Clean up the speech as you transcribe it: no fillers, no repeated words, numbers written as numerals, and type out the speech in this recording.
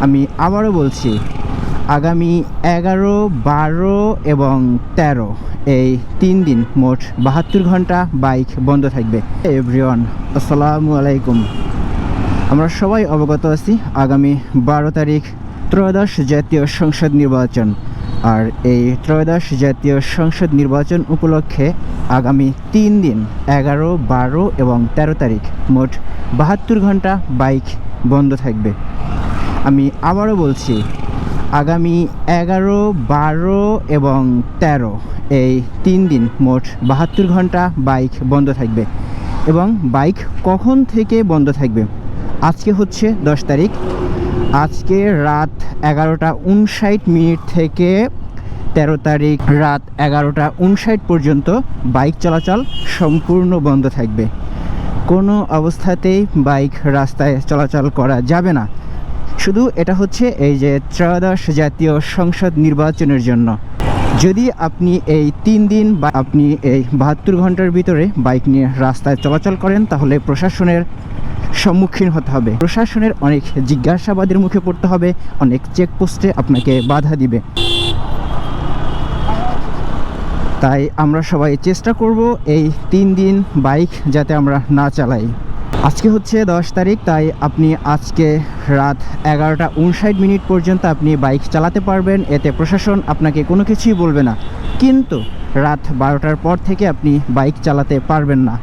আমি আবারও বলছি, আগামী 11, 12 এবং 13 এই 3 দিন মোট 72 ঘন্টা বাইক বন্ধ থাকবে। এভরিওয়ান, আসসালামু আলাইকুম। আমরা সবাই অবগত আছি আগামী 12 তারিখ ত্রয়োদশ জাতীয় সংসদ নির্বাচন। আর এই ত্রয়োদশ জাতীয় সংসদ নির্বাচন উপলক্ষে আগামী 3 দিন 11, 12 এবং 13 তারিখ মোট 72 ঘন্টা বাইক বন্ধ থাকবে। আমি আবারও বলছি, আগামী 11, 12 এবং 13 এই 3 দিন মোট 72 ঘন্টা বাইক বন্ধ থাকবে। এবং বাইক কখন থেকে বন্ধ থাকবে? আজকে হচ্ছে 10 তারিখ। আজকে রাত 11:59 থেকে 13 তারিখ রাত 11:59 পর্যন্ত বাইক চলাচল সম্পূর্ণ বন্ধ থাকবে। কোনো অবস্থাতেই বাইক রাস্তায় চলাচল করা যাবে না। শুধু এটা হচ্ছে এই যে ত্রয়োদশ জাতীয় সংসদ নির্বাচনের জন্য। যদি আপনি এই 3 দিন বা আপনি এই 72 ঘন্টার ভিতরে বাইক নিয়ে রাস্তায় চলাচল করেন, তাহলে প্রশাসনের সম্মুখীন হতে হবে। প্রশাসনের অনেক জিজ্ঞাসাবাদের মুখে পড়তে হবে, অনেক চেকপোস্টে আপনাকে বাধা দিবে। তাই আমরা সবাই চেষ্টা করব এই 3 দিন বাইক যাতে আমরা না চালাই। আজকে হচ্ছে 10 তারিখ, তাই আপনি আজকে রাত 11:59 পর্যন্ত আপনি বাইক চালাতে পারবেন। এতে প্রশাসন আপনাকে কোনো কিছুই বলবে না। কিন্তু রাত 12টার পর থেকে আপনি বাইক চালাতে পারবেন না।